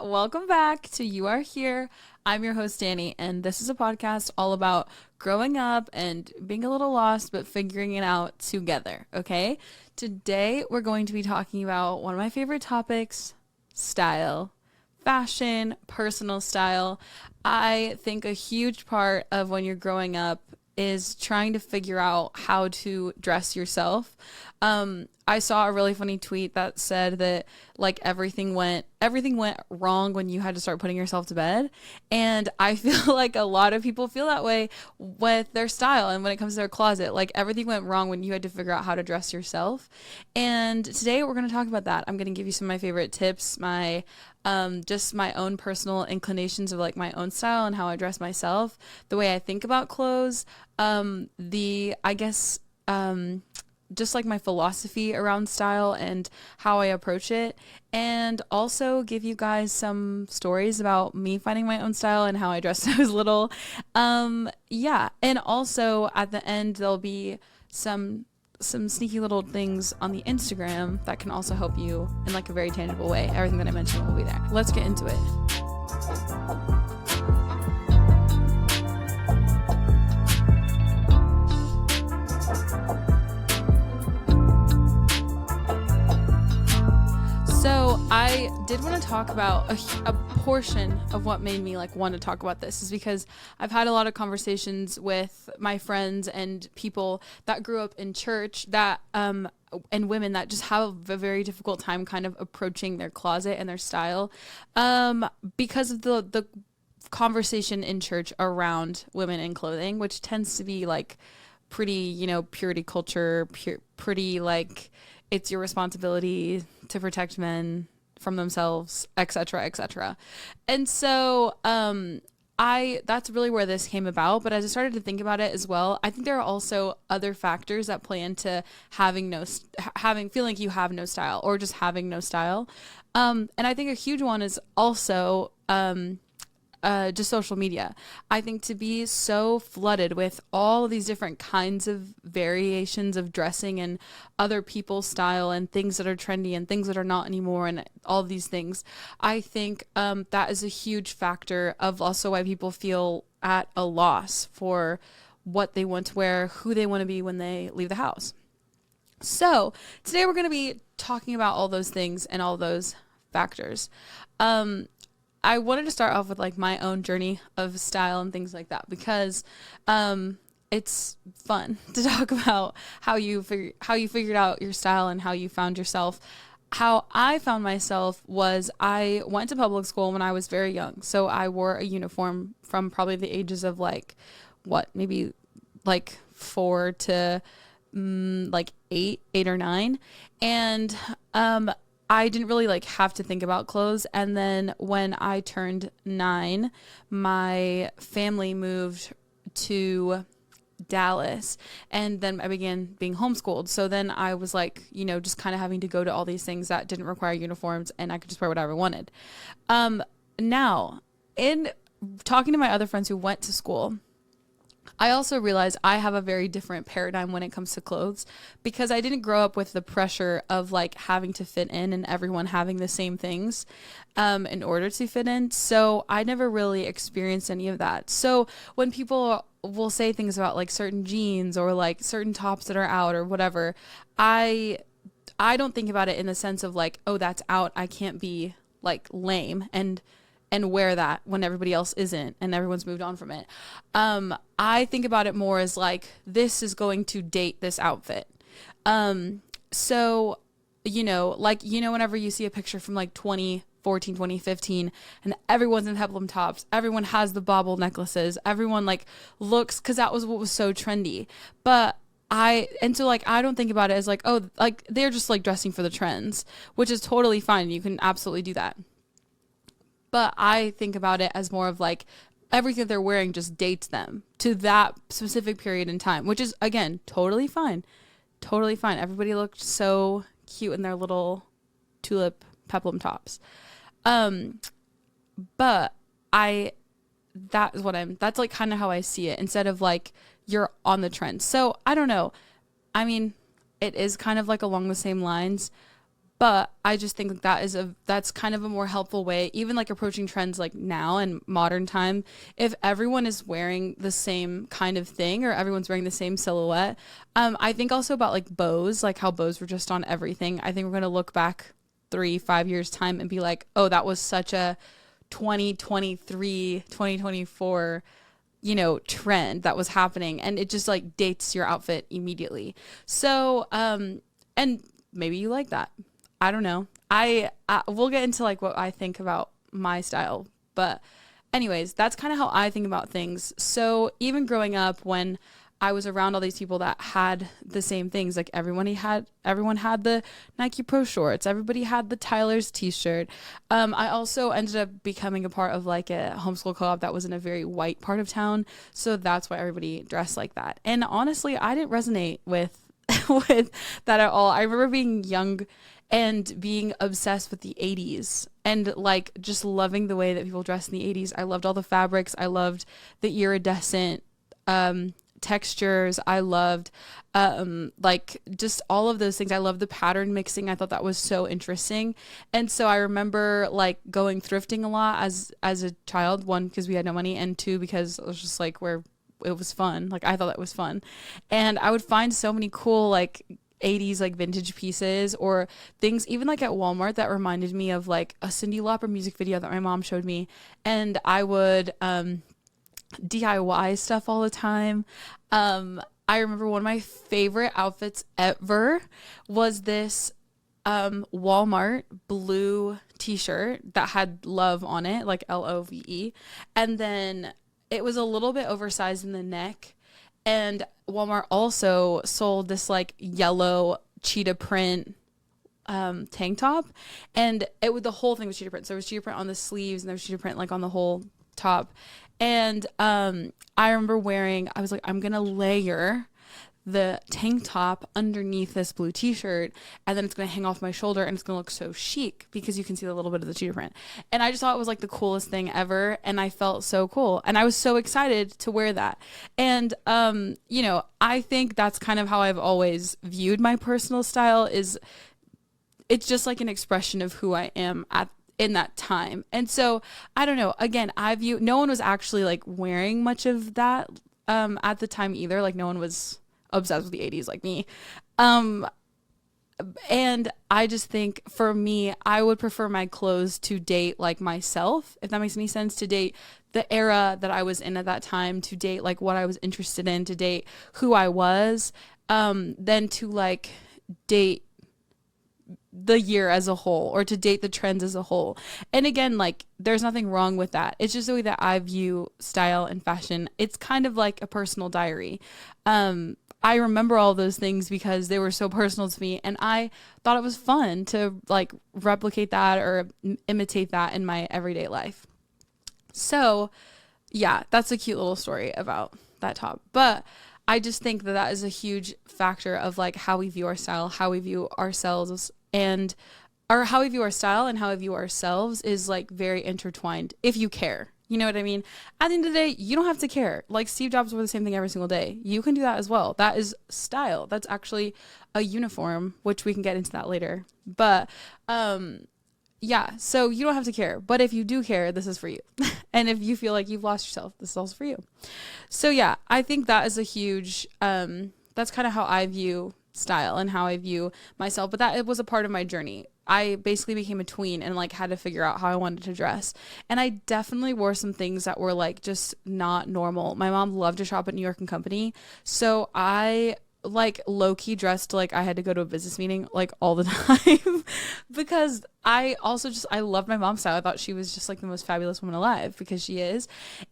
Welcome back to You Are Here. I'm your host, Danny, and this is a podcast all about growing up and being a little lost, but figuring it out together, okay? Today, we're going to be talking about one of my favorite topics, style, fashion, personal style. I think a huge part of when you're growing up is trying to figure out how to dress yourself. I saw a really funny tweet that said that like everything went wrong when you had to start putting yourself to bed. And I feel like a lot of people feel that way with their style and when it comes to their closet. Like everything went wrong when you had to figure out how to dress yourself. And today we're going to talk about that. I'm going to give you some of my favorite tips, my just my own personal inclinations of like my own style and how I dress myself, the way I think about clothes, just like my philosophy around style and how I approach it, and also give you guys some stories about me finding my own style and how I dressed when I was little. And also at the end there'll be some sneaky little things on the Instagram that can also help you in like a very tangible way. Everything that I mentioned will be there. Let's get into it. So I did want to talk about a portion of what made me like want to talk about this is because I've had a lot of conversations with my friends and people that grew up in church that and women that just have a very difficult time kind of approaching their closet and their style because of the conversation in church around women and clothing, which tends to be like pretty, purity culture, pretty like it's your responsibility to protect men from themselves, etc., etc. And so that's really where this came about. But as I started to think about it as well, I think there are also other factors that play into feeling like you have no style or just having no style. And I think a huge one is also just social media. I think to be so flooded with all of these different kinds of variations of dressing and other people's style and things that are trendy and things that are not anymore and all of these things, I think that is a huge factor of also why people feel at a loss for what they want to wear, who they want to be when they leave the house. So today we're going to be talking about all those things and all those factors. I wanted to start off with like my own journey of style and things like that because it's fun to talk about how you figured out your style and how you found yourself. How I found myself was I went to public school when I was very young. So I wore a uniform from probably the ages of maybe 4 to like 8 or 9. And I didn't really have to think about clothes. And then when I turned 9, my family moved to Dallas, and then I began being homeschooled. So then I was just kind of having to go to all these things that didn't require uniforms, and I could just wear whatever I wanted. Now, in talking to my other friends who went to school, I also realized I have a very different paradigm when it comes to clothes because I didn't grow up with the pressure of having to fit in and everyone having the same things in order to fit in. So I never really experienced any of that. So when people will say things about certain jeans or certain tops that are out or whatever, I don't think about it in the sense of oh, that's out. I can't be lame and wear that when everybody else isn't and everyone's moved on from it. I think about it more as this is going to date this outfit. So, whenever you see a picture from 2014, 2015, and everyone's in peplum tops, everyone has the bauble necklaces, everyone looks, cause that was what was so trendy. But I don't think about it as they're just dressing for the trends, which is totally fine. You can absolutely do that. But I think about it as more of everything that they're wearing just dates them to that specific period in time, which is, again, totally fine. Totally fine. Everybody looked so cute in their little tulip peplum tops. But that's kind of how I see it, instead of you're on the trend. So I don't know. I mean, it is kind of along the same lines, But I just think that's kind of a more helpful way, even like approaching trends like now in modern time. If everyone is wearing the same kind of thing or everyone's wearing the same silhouette, I think also about like bows, like how bows were just on everything. I think we're gonna look back 3-5 years time and be like, oh, that was such a 2023, 2024, trend that was happening, and it just like dates your outfit immediately. So and maybe you like that. I don't know. I we'll get into like what I think about my style, but anyways, that's kind of how I think about things. So even growing up, when I was around all these people that had the same things, like everyone had the Nike Pro shorts, everybody had the Tyler's t-shirt. I also ended up becoming a part of like a homeschool co-op that was in a very white part of town, so that's why everybody dressed like that. And honestly, I didn't resonate with with that at all. I remember being young and being obsessed with the 80s and like just loving the way that people dressed in the 80s. I loved all the fabrics. I loved the iridescent textures. I loved like just all of those things. I loved the pattern mixing. I thought that was so interesting. And so I remember like going thrifting a lot as a child, one, because we had no money, and two, because it was just like where it was fun. Like I thought that was fun. And I would find so many cool like 80s like vintage pieces or things even like at Walmart that reminded me of like a Cyndi Lauper music video that my mom showed me. And I would DIY stuff all the time. I remember one of my favorite outfits ever was this Walmart blue t-shirt that had love on it, like LOVE. And then it was a little bit oversized in the neck. And Walmart also sold this like yellow cheetah print tank top. And the whole thing was cheetah print. So there was cheetah print on the sleeves and there was cheetah print like on the whole top. And I remember I was like, I'm going to layer the tank top underneath this blue t-shirt, and then it's going to hang off my shoulder and it's going to look so chic because you can see a little bit of the cheetah print. And I just thought it was like the coolest thing ever, and I felt so cool and I was so excited to wear that. And I think that's kind of how I've always viewed my personal style. Is it's just like an expression of who I am in that time. And so I don't know, again, no one was actually like wearing much of that at the time either. Like no one was obsessed with the 80s like me. And I just think for me, I would prefer my clothes to date like myself, if that makes any sense, to date the era that I was in at that time, to date like what I was interested in, to date who I was, than to like date the year as a whole or to date the trends as a whole. And again, like there's nothing wrong with that. It's just the way that I view style and fashion. It's kind of like a personal diary. I remember all those things because they were so personal to me, and I thought it was fun to like replicate that or imitate that in my everyday life. So yeah, that's a cute little story about that top. But I just think that is a huge factor of like how we view our style, how we view ourselves, or how we view our style and how we view ourselves is like very intertwined if you care. You know what I mean? At the end of the day, you don't have to care. Like Steve Jobs wore the same thing every single day. You can do that as well. That is style. That's actually a uniform, which we can get into that later. But yeah, so you don't have to care. But if you do care, this is for you. And if you feel like you've lost yourself, this is also for you. So yeah, I think that is a huge, that's kind of how I view style and how I view myself. But it was a part of my journey. I basically became a tween and like had to figure out how I wanted to dress. And I definitely wore some things that were like just not normal. My mom loved to shop at New York and Company. So I like low-key dressed like I had to go to a business meeting like all the time because I loved my mom's style. I thought she was just like the most fabulous woman alive because she is.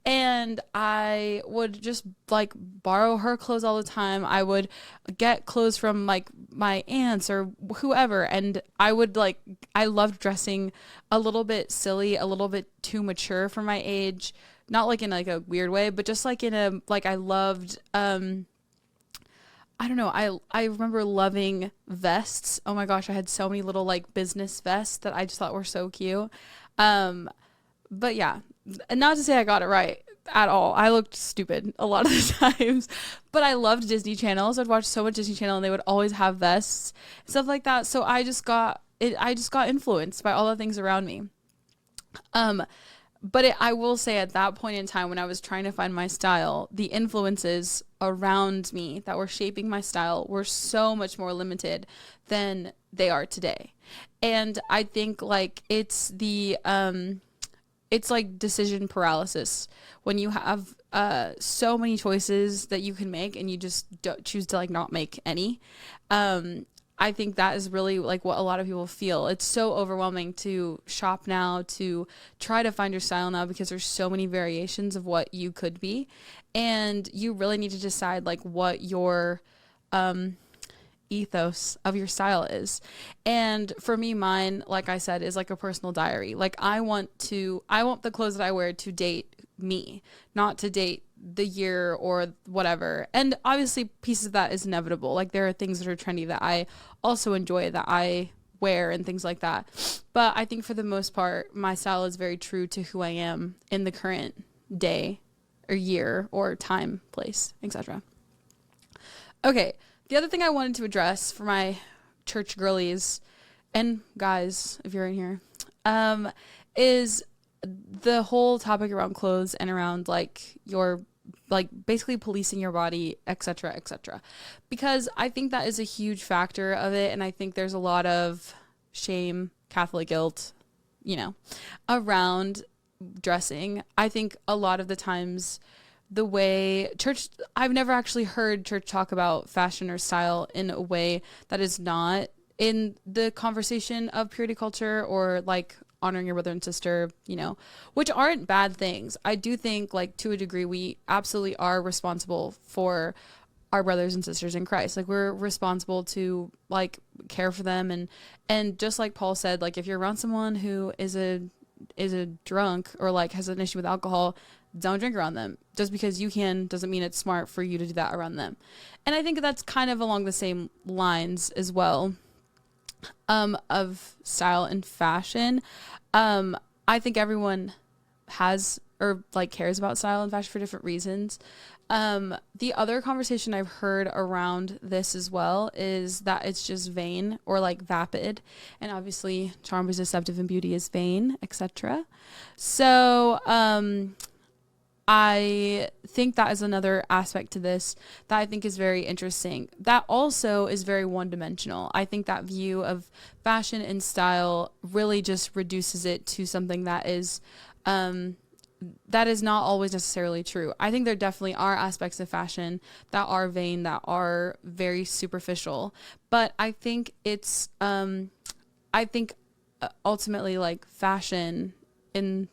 And I would just like borrow her clothes all the time. I would get clothes from like my aunts or whoever. And I loved dressing a little bit silly, a little bit too mature for my age. Not like in like a weird way, but just like I loved, I don't know. I remember loving vests. Oh my gosh, I had so many little like business vests that I just thought were so cute. But yeah, not to say I got it right at all. I looked stupid a lot of the times, but I loved Disney channels. I'd watch so much Disney Channel and they would always have vests, stuff like that. So I just got I just got influenced by all the things around me. But I will say at that point in time when I was trying to find my style, the influences around me that were shaping my style were so much more limited than they are today. And I think like it's like decision paralysis when you have so many choices that you can make and you just choose to like not make any. I think that is really like what a lot of people feel. It's so overwhelming to shop now, to try to find your style now, because there's so many variations of what you could be. And you really need to decide like what your ethos of your style is. And for me, mine, like I said, is like a personal diary. Like I want the clothes that I wear to date me, not to date the year or whatever. And obviously pieces of that is inevitable. Like there are things that are trendy that I also enjoy that I wear and things like that. But I think for the most part, my style is very true to who I am in the current day or year or time, place, etc. Okay. The other thing I wanted to address for my church girlies and guys, if you're in here, is the whole topic around clothes and around like your, like basically policing your body, etc., etc. Because I think that is a huge factor of it. And I think there's a lot of shame, Catholic guilt, around dressing. I think a lot of the times the way church, I've never actually heard church talk about fashion or style in a way that is not in the conversation of purity culture or like honoring your brother and sister, which aren't bad things. I do think like to a degree, we absolutely are responsible for our brothers and sisters in Christ. Like we're responsible to like care for them. And just like Paul said, like if you're around someone who is a drunk or like has an issue with alcohol, don't drink around them. Just because you can doesn't mean it's smart for you to do that around them. And I think that's kind of along the same lines as well, of style and fashion. I think everyone has or like cares about style and fashion for different reasons. The other conversation I've heard around this as well is that it's just vain or like vapid, and obviously charm is deceptive and beauty is vain, etc. So, I think that is another aspect to this that I think is very interesting. That also is very one-dimensional. I think that view of fashion and style really just reduces it to something that is not always necessarily true. I think there definitely are aspects of fashion that are vain, that are very superficial. But I think it's, ultimately like fashion in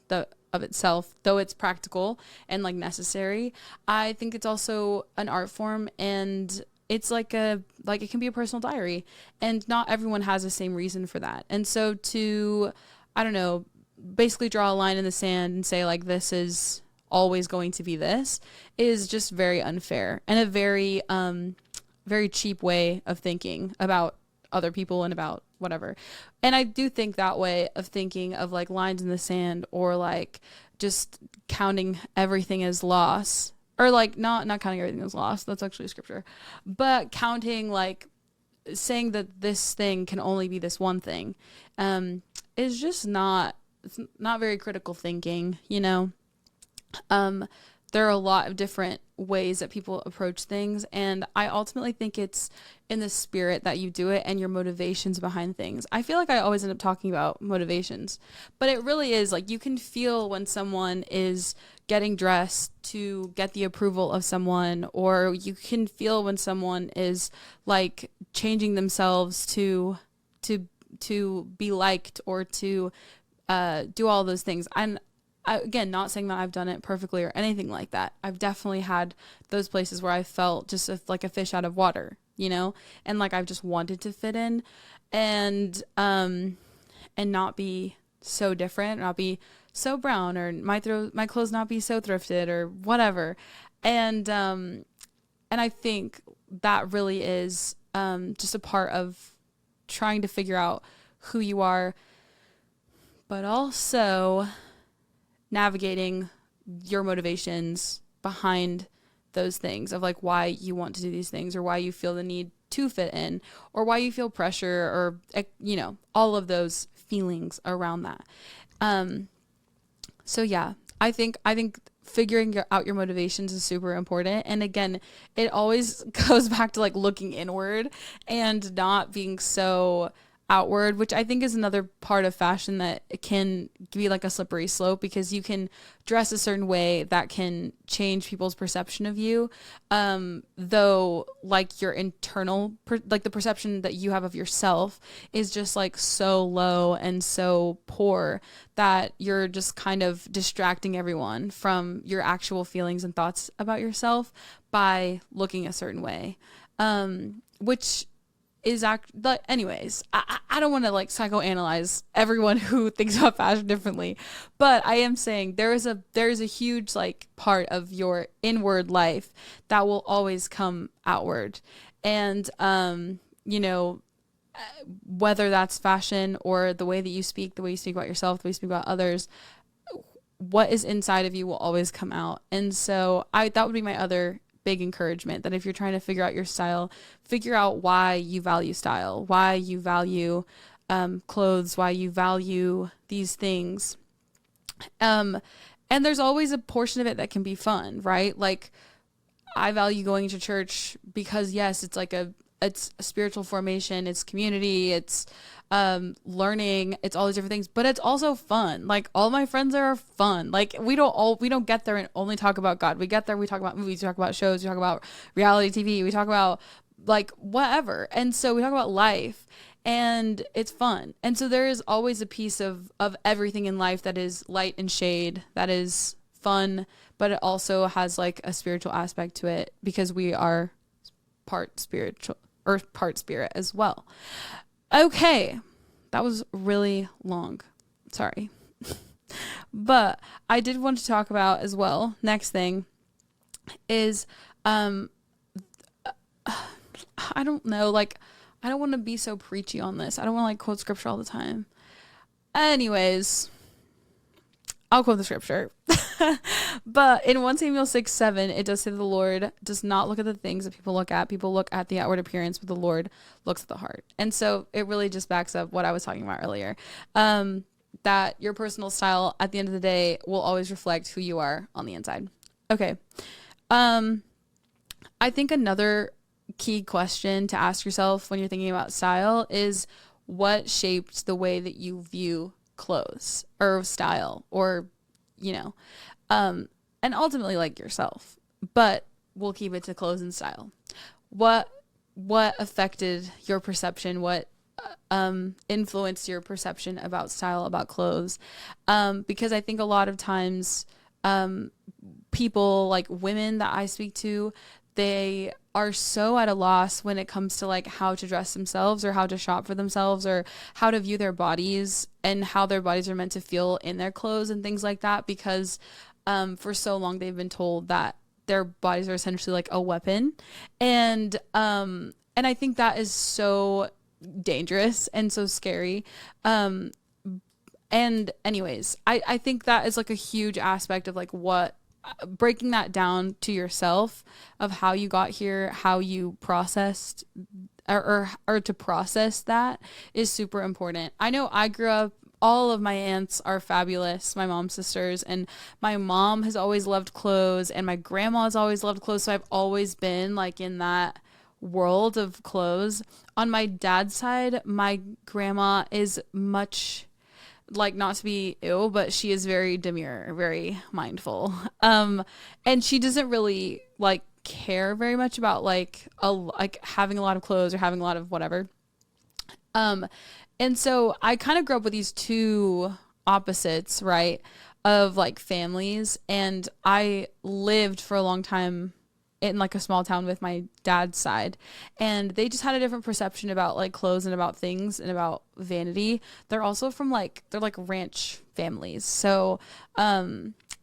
of itself, though it's practical and like necessary, I think it's also an art form, and it's like it can be a personal diary, and not everyone has the same reason for that. And so to, I don't know, basically draw a line in the sand and say like this is always going to be this is just very unfair and a very very cheap way of thinking about other people and about whatever. And I do think that way of thinking of like lines in the sand, or like just counting everything as loss, or like not counting everything as loss. That's actually scripture, but counting like saying that this thing can only be this one thing, is just it's not very critical thinking, There are a lot of different ways that people approach things, and I ultimately think it's in the spirit that you do it and your motivations behind things. I feel like I always end up talking about motivations, but it really is like you can feel when someone is getting dressed to get the approval of someone, or you can feel when someone is like changing themselves to be liked or to do all those things. Again, not saying that I've done it perfectly or anything like that. I've definitely had those places where I felt just like a fish out of water, and like I've just wanted to fit in and not be so different, not be so brown, or my clothes not be so thrifted or whatever. And I think that really is just a part of trying to figure out who you are, but also navigating your motivations behind those things of like why you want to do these things or why you feel the need to fit in, or why you feel pressure, or, you know, all of those feelings around that. So yeah, I think figuring out your motivations is super important. And again, it always goes back to like looking inward and not being so outward, which I think is another part of fashion that can be like a slippery slope, because you can dress a certain way that can change people's perception of you. Though like your internal, like the perception that you have of yourself is just like so low and so poor that you're just kind of distracting everyone from your actual feelings and thoughts about yourself by looking a certain way. Which is but anyways, I don't want to like psychoanalyze everyone who thinks about fashion differently, but I am saying there is a huge like part of your inward life that will always come outward. And you know, whether that's fashion or the way that you speak, the way you speak about yourself, the way you speak about others, what is inside of you will always come out. And so that would be my other big encouragement, that if you're trying to figure out your style, figure out why you value style, why you value clothes, why you value these things. And there's always a portion of it that can be fun, right? Like I value going to church because yes, it's like it's a spiritual formation, it's community, it's learning, it's all these different things, but it's also fun. Like all my friends there are fun. Like we don't get there and only talk about God. We get there, we talk about movies, we talk about shows, we talk about reality TV, we talk about like whatever. And so we talk about life, and it's fun. And so there is always a piece of everything in life that is light and shade, that is fun, but it also has like a spiritual aspect to it, because we are part spiritual or part spirit as well. Okay, that was really long. Sorry. But I did want to talk about as well, next thing is, I don't know, like, I don't want to be so preachy on this. I don't want to like quote scripture all the time. Anyways, I'll quote the scripture. But in 1 Samuel 6:7, it does say the Lord does not look at the things that people look at. People look at the outward appearance, but the Lord looks at the heart. And so it really just backs up what I was talking about earlier. That your personal style at the end of the day will always reflect who you are on the inside. Okay. I think another key question to ask yourself when you're thinking about style is, what shaped the way that you view clothes or style, or, you know, and ultimately like yourself, but we'll keep it to clothes and style. What affected your perception? What influenced your perception about style, about clothes? Because I think a lot of times, people, like women that I speak to, they are so at a loss when it comes to like how to dress themselves, or how to shop for themselves, or how to view their bodies and how their bodies are meant to feel in their clothes and things like that, because for so long they've been told that their bodies are essentially like a weapon. And I think that is so dangerous and so scary. And anyways, I think that is like a huge aspect of like what, breaking that down to yourself of how you got here, how you processed or to process that is super important. I know I grew up, all of my aunts are fabulous, my mom's sisters, and my mom has always loved clothes, and my grandma has always loved clothes. So I've always been like in that world of clothes. On my dad's side, my grandma is much, like, not to be ill, but she is very demure, very mindful. And she doesn't really like care very much about like having a lot of clothes or having a lot of whatever. And so I kind of grew up with these two opposites, right, of like families. And I lived for a long time in like a small town with my dad's side, and they just had a different perception about like clothes and about things and about vanity. They're also from like, they're like ranch families. So,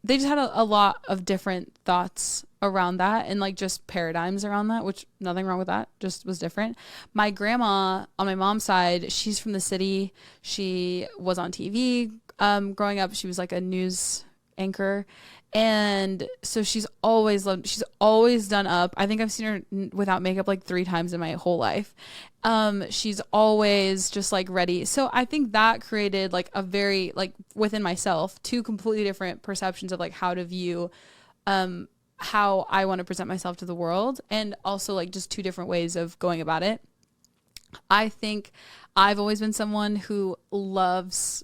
they just had a lot of different thoughts around that, and like just paradigms around that, which nothing wrong with that, just was different. My grandma on my mom's side, she's from the city. She was on TV, growing up. She was like a news anchor. And so she's always done up. I think I've seen her without makeup like 3 times in my whole life. She's always just like ready. So I think that created like a very, like within myself, 2 completely different perceptions of like how to view, how I want to present myself to the world, and also like just 2 different ways of going about it. I think I've always been someone who loves,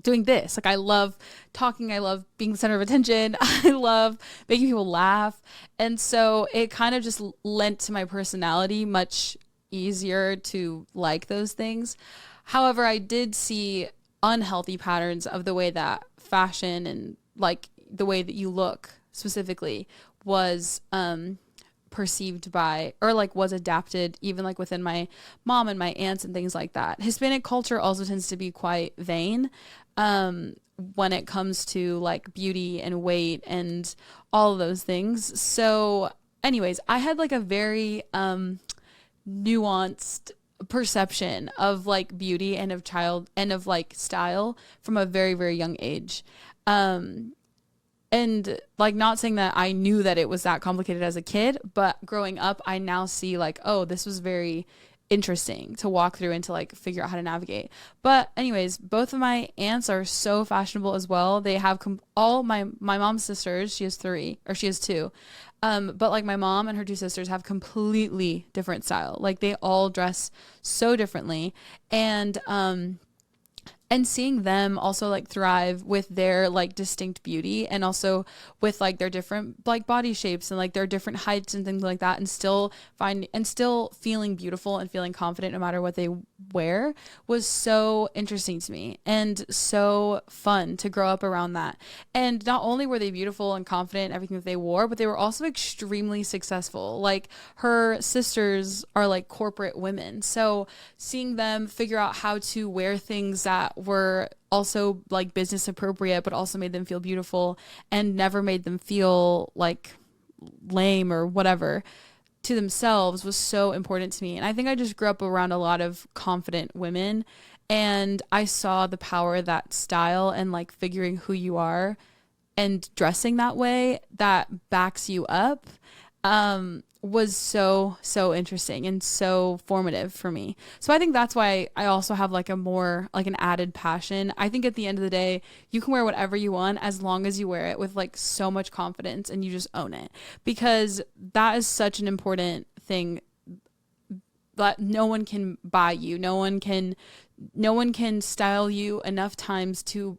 doing this. Like I love talking. I love being the center of attention. I love making people laugh. And so it kind of just lent to my personality much easier to like those things. However, I did see unhealthy patterns of the way that fashion and like the way that you look specifically was, perceived by, or like was adapted even like within my mom and my aunts and things like that. Hispanic culture also tends to be quite vain when it comes to like beauty and weight and all of those things. So anyways, I had like a very nuanced perception of like beauty and of like style from a very, very young age. And like, not saying that I knew that it was that complicated as a kid, but growing up, I now see like, oh, this was very interesting to walk through and to like figure out how to navigate. But anyways, both of my aunts are so fashionable as well. They have all my mom's sisters. She has 2. But like my mom and her 2 sisters have completely different style. Like they all dress so differently. And seeing them also like thrive with their like distinct beauty, and also with like their different like body shapes and like their different heights and things like that, and still feeling beautiful and feeling confident no matter what they wear, was so interesting to me and so fun to grow up around that. And not only were they beautiful and confident in everything that they wore, but they were also extremely successful. Like her sisters are like corporate women. So seeing them figure out how to wear things that were also like business appropriate, but also made them feel beautiful and never made them feel like lame or whatever to themselves, was so important to me. And I think I just grew up around a lot of confident women, and I saw the power that style and like figuring who you are and dressing that way that backs you up, was so interesting and so formative for me. So I think that's why I also have like a more like an added passion. I think at the end of the day, you can wear whatever you want as long as you wear it with like so much confidence and you just own it, because that is such an important thing that no one can buy you. No one can style you enough times to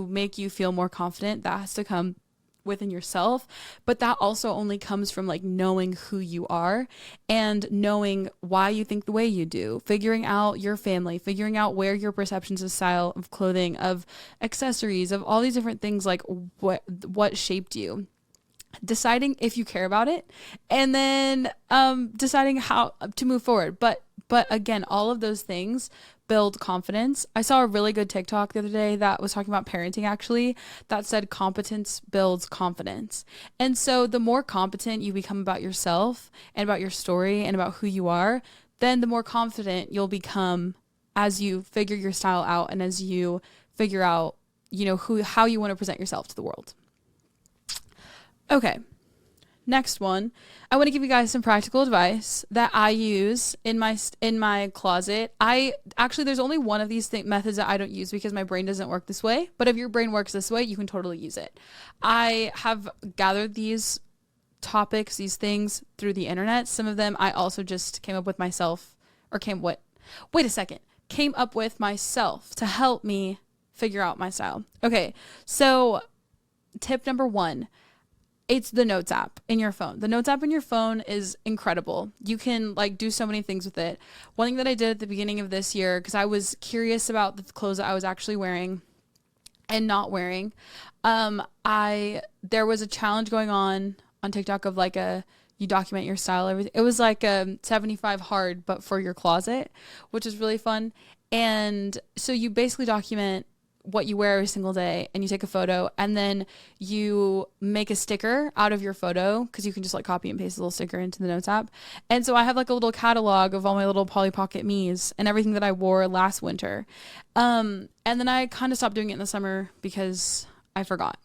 make you feel more confident. That has to come within yourself, but that also only comes from like knowing who you are and knowing why you think the way you do, figuring out your family, figuring out where your perceptions of style, of clothing, of accessories, of all these different things, like what shaped you, deciding if you care about it, and then deciding how to move forward. But again, all of those things build confidence. I saw a really good TikTok the other day that was talking about parenting, actually, that said competence builds confidence. And so the more competent you become about yourself and about your story and about who you are, then the more confident you'll become as you figure your style out and as you figure out, how you want to present yourself to the world. Okay. Next one, I want to give you guys some practical advice that I use in my closet. There's only one of these methods that I don't use because my brain doesn't work this way. But if your brain works this way, you can totally use it. I have gathered these topics, these things through the internet. Some of them I also just came up with myself, came up with myself to help me figure out my style. Okay, so tip number 1. It's the Notes app in your phone. The Notes app in your phone is incredible. You can like do so many things with it. One thing that I did at the beginning of this year, because I was curious about the clothes that I was actually wearing and not wearing, there was a challenge going on TikTok of like you document your style, everything. It was like a 75 hard, but for your closet, which is really fun. And so you basically document what you wear every single day and you take a photo and then you make a sticker out of your photo because you can just like copy and paste a little sticker into the Notes app. And so I have like a little catalog of all my little Polly Pocket me's and everything that I wore last winter. And then I kind of stopped doing it in the summer because I forgot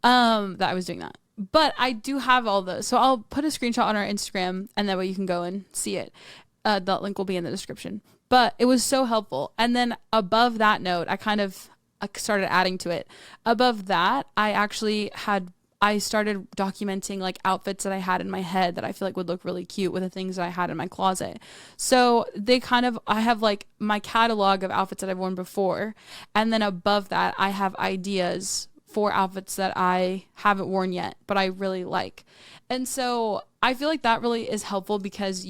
that I was doing that. But I do have all those. So I'll put a screenshot on our Instagram and that way you can go and see it. The link will be in the description. But it was so helpful. And then above that note, I started adding to it. Above that, I started documenting like outfits that I had in my head that I feel like would look really cute with the things that I had in my closet. So I have like my catalog of outfits that I've worn before. And then above that, I have ideas for outfits that I haven't worn yet, but I really like. And so I feel like that really is helpful because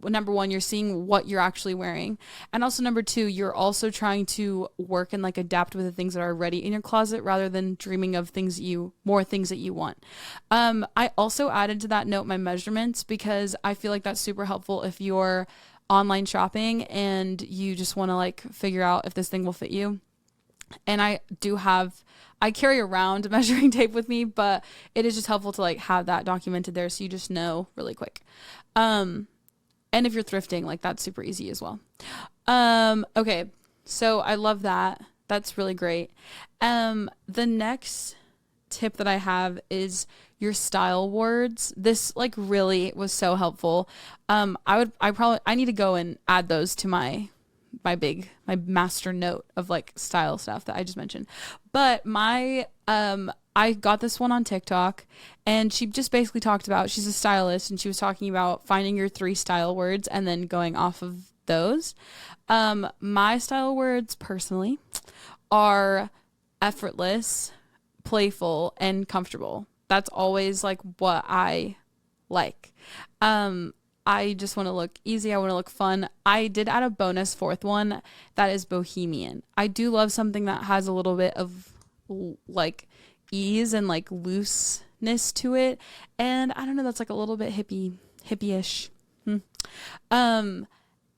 number one, you're seeing what you're actually wearing. And also number two, you're also trying to work and like adapt with the things that are already in your closet rather than dreaming of more things that you want. I also added to that note my measurements because I feel like that's super helpful if you're online shopping and you just want to like figure out if this thing will fit you. And I carry around measuring tape with me, but it is just helpful to like have that documented there so you just know really quick. And if you're thrifting, like that's super easy as well. Okay. So I love that. That's really great. The next tip that I have is your style words. This like really was so helpful. I need to go and add those to my master note of like style stuff that I just mentioned. But I got this one on TikTok and she just basically talked about, she's a stylist and she was talking about finding your 3 style words and then going off of those. My style words personally are effortless, playful, and comfortable. That's always like what I like. I just want to look easy. I want to look fun. I did add a bonus 4th one that is bohemian. I do love something that has a little bit of like ease and like looseness to it. And I don't know, that's like a little bit hippie-ish.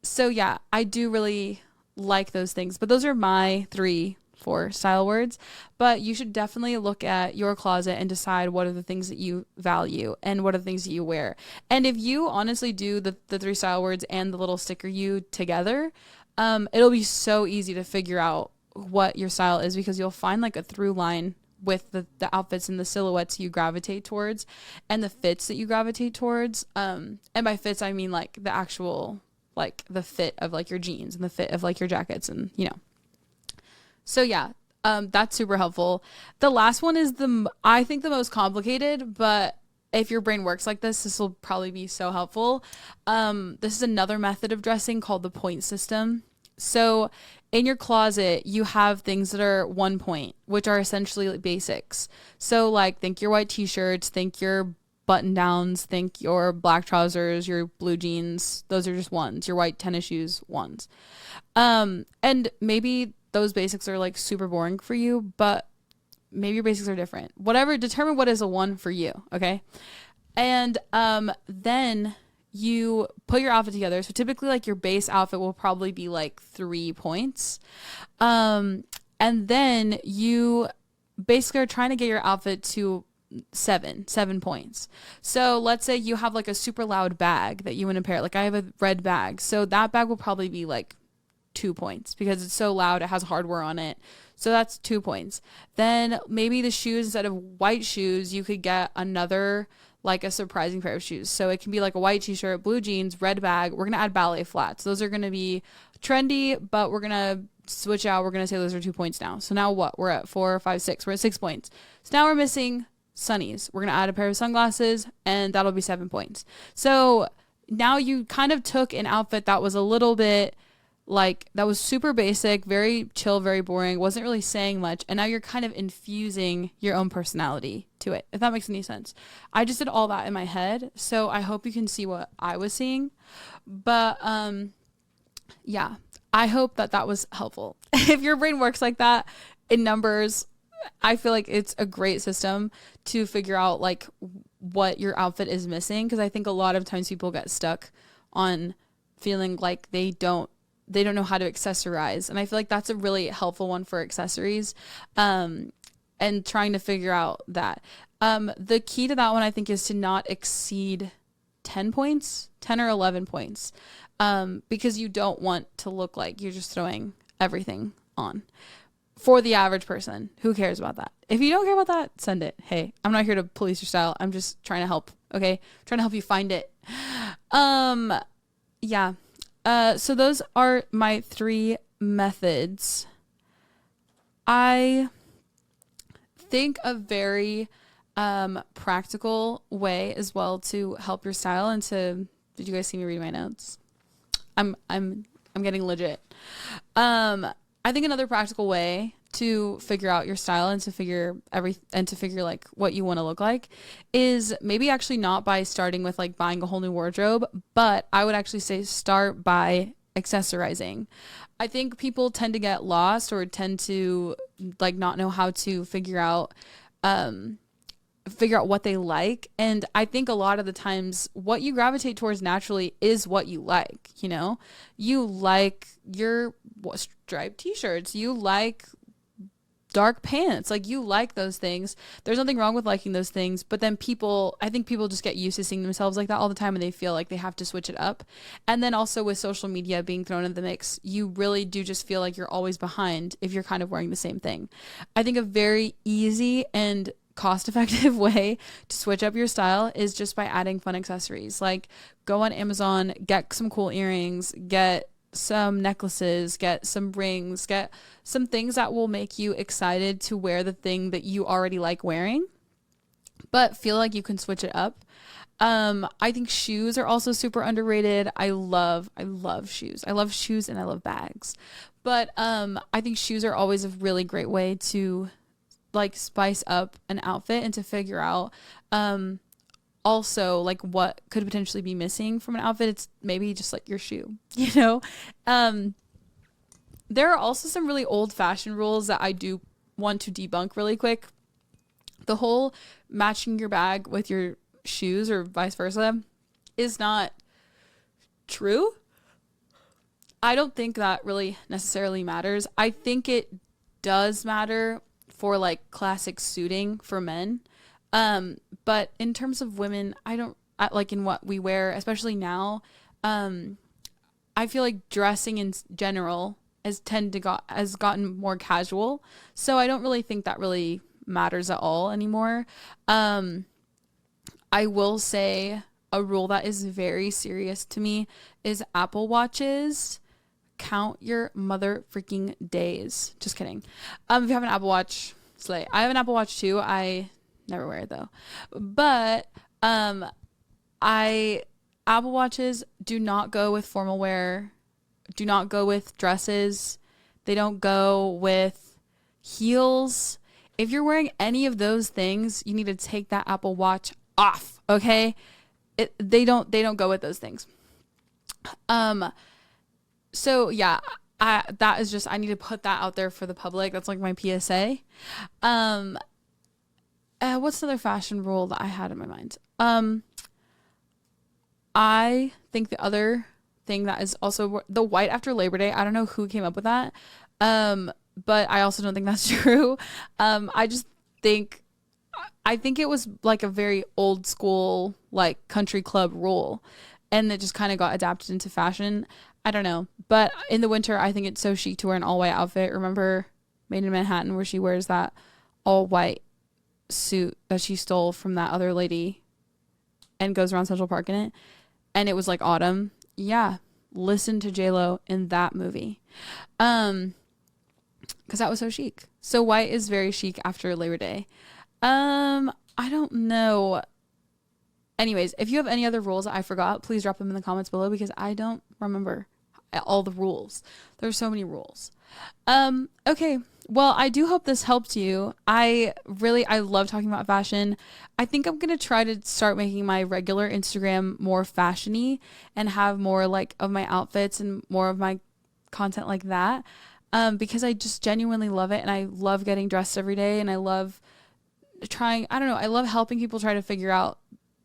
So yeah, I do really like those things, but those are my 3 for style words. But you should definitely look at your closet and decide what are the things that you value and what are the things that you wear. And if you honestly do the 3 style words and the little sticker you together, it'll be so easy to figure out what your style is because you'll find like a through line with the outfits and the silhouettes you gravitate towards and the fits that you gravitate towards. And by fits, I mean like the actual, like the fit of like your jeans and the fit of like your jackets and, you know. So yeah, that's super helpful. The last one is I think the most complicated, but if your brain works like this will probably be so helpful. This is another method of dressing called the point system. So in your closet, you have things that are 1 point, which are essentially like basics. So like think your white t-shirts, think your button downs, think your black trousers, your blue jeans. Those are just ones. Your white tennis shoes, ones. And maybe those basics are like super boring for you, but maybe your basics are different. Whatever, determine what is a 1 for you, okay? And then you put your outfit together. So typically like your base outfit will probably be like 3 points. And then you basically are trying to get your outfit to 7 points. So let's say you have like a super loud bag that you want to pair. Like I have a red bag. So that bag will probably be like 2 points because it's so loud. It has hardware on it. So that's 2 points. Then maybe the shoes, instead of white shoes, you could get another, like a surprising pair of shoes. So it can be like a white t-shirt, blue jeans, red bag. We're going to add ballet flats. Those are going to be trendy, but we're going to switch out. We're going to say those are 2 points now. So now what? We're at 4, 5, 6. We're at 6 points. So now we're missing sunnies. We're going to add a pair of sunglasses and that'll be 7 points. So now you kind of took an outfit that was a little bit like, that was super basic, very chill, very boring, wasn't really saying much. And now you're kind of infusing your own personality to it, if that makes any sense. I just did all that in my head. So I hope you can see what I was seeing. But yeah, I hope that was helpful. If your brain works like that in numbers, I feel like it's a great system to figure out like what your outfit is missing. Cause I think a lot of times people get stuck on feeling like they don't they don't know how to accessorize. And I feel like that's a really helpful one for accessories, and trying to figure out that. The key to that one, I think, is to not exceed 10 or 11 points, because you don't want to look like you're just throwing everything on. For the average person, who cares about that? If you don't care about that, send it. Hey, I'm not here to police your style. I'm just trying to help. Okay, trying to help you find it. Yeah. So those are my 3 methods. I think a very practical way as well to help your style and to, did you guys see me read my notes? I'm getting legit. I think another practical way to figure out your style and to figure like what you want to look like is maybe actually not by starting with like buying a whole new wardrobe, but I would actually say start by accessorizing. I think people tend to get lost or tend to like not know how to figure out what they like. And I think a lot of the times what you gravitate towards naturally is what you like. You know, you like your striped t-shirts, you like dark pants, like you like those things. There's nothing wrong with liking those things, but then I think people just get used to seeing themselves like that all the time, and they feel like they have to switch it up. And then also with social media being thrown in the mix, you really do just feel like you're always behind if you're kind of wearing the same thing. I think a very easy and cost-effective way to switch up your style is just by adding fun accessories. Like go on Amazon, get some cool earrings, get some necklaces, get some rings, get some things that will make you excited to wear the thing that you already like wearing, but feel like you can switch it up. I think shoes are also super underrated. I love shoes. I love shoes and I love bags. But I think shoes are always a really great way to like spice up an outfit and to figure out also like what could potentially be missing from an outfit. It's maybe just like your shoe, you know? There are also some really old fashioned rules that I do want to debunk really quick. The whole matching your bag with your shoes or vice versa is not true. I don't think that really necessarily matters. I think it does matter for like classic suiting for men. But in terms of women, like in what we wear, especially now, I feel like dressing in general has gotten more casual. So I don't really think that really matters at all anymore. I will say a rule that is very serious to me is Apple Watches. Count your mother freaking days. Just kidding. If you have an Apple Watch, slay. I have an Apple Watch too. I never wear it though. But Apple Watches do not go with formal wear. Do not go with dresses. They don't go with heels. If you're wearing any of those things, you need to take that Apple Watch off, okay? They don't go with those things. So yeah, that is just, I need to put that out there for the public. That's like my PSA. What's another fashion rule that I had in my mind? I think the other thing that is also the white after Labor Day. I don't know who came up with that. But I also don't think that's true. I think it was like a very old school, like country club rule, and it just kind of got adapted into fashion. I don't know. But in the winter, I think it's so chic to wear an all white outfit. Remember Made in Manhattan where she wears that all white suit that she stole from that other lady and goes around Central Park in it, and it was like autumn. Yeah, listen to J-Lo in that movie, because that was so chic. So white is very chic after Labor Day. I don't know. Anyways, if you have any other rules that I forgot, please drop them in the comments below, because I don't remember all the rules. There's so many rules. Okay. Well, I do hope this helped you. I love talking about fashion. I think I'm going to try to start making my regular Instagram more fashiony and have more like of my outfits and more of my content like that. Because I just genuinely love it. And I love getting dressed every day. And I love I love helping people try to figure out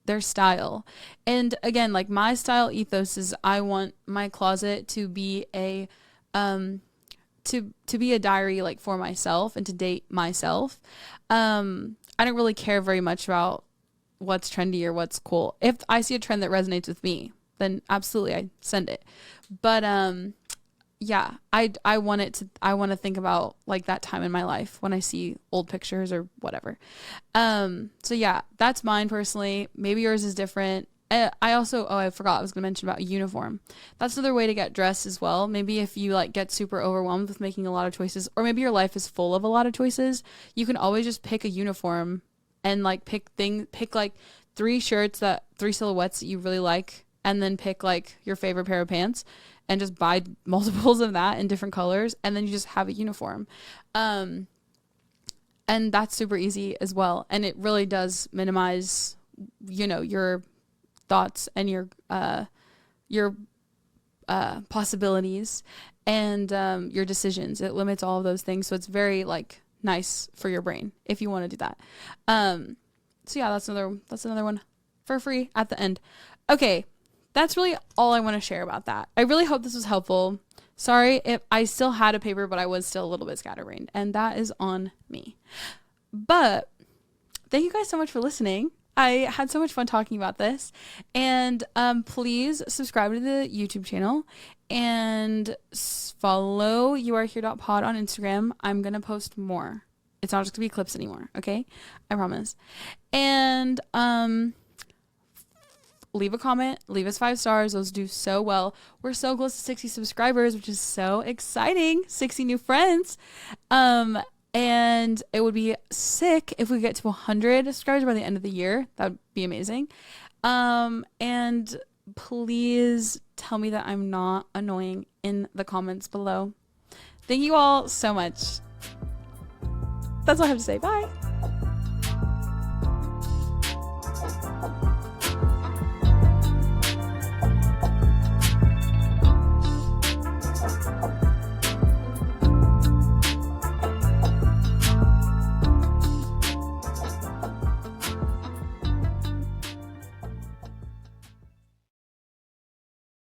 their style. And again, like my style ethos is I want my closet to be a to be a diary like for myself and to date myself. I don't really care very much about what's trendy or what's cool. If I see a trend that resonates with me, then absolutely I send it. But yeah, I want to think about like that time in my life when I see old pictures or whatever. So yeah, that's mine personally. Maybe yours is different. I also, I forgot I was going to mention about uniform. That's another way to get dressed as well. Maybe if you like get super overwhelmed with making a lot of choices, or maybe your life is full of a lot of choices, you can always just pick a uniform and like pick like 3 silhouettes that you really like, and then pick like your favorite pair of pants and just buy multiples of that in different colors. And then you just have a uniform. And that's super easy as well. And it really does minimize, your thoughts and your possibilities and your decisions. It limits all of those things. So it's very like nice for your brain if you want to do that. So yeah, that's another one for free at the end. Okay, that's really all I want to share about that. I really hope this was helpful. Sorry if I still had a paper, but I was still a little bit scatterbrained, and that is on me. But thank you guys so much for listening. I had so much fun talking about this, and please subscribe to the YouTube channel and follow youarehere.pod on Instagram. I'm going to post more. It's not just going to be clips anymore. Okay. I promise. And, leave a comment, leave us 5 stars. Those do so well. We're so close to 60 subscribers, which is so exciting. 60 new friends. And it would be sick if we get to 100 subscribers by the end of the year. That would be amazing. And please tell me that I'm not annoying in the comments below. Thank you all so much. That's all I have to say. Bye.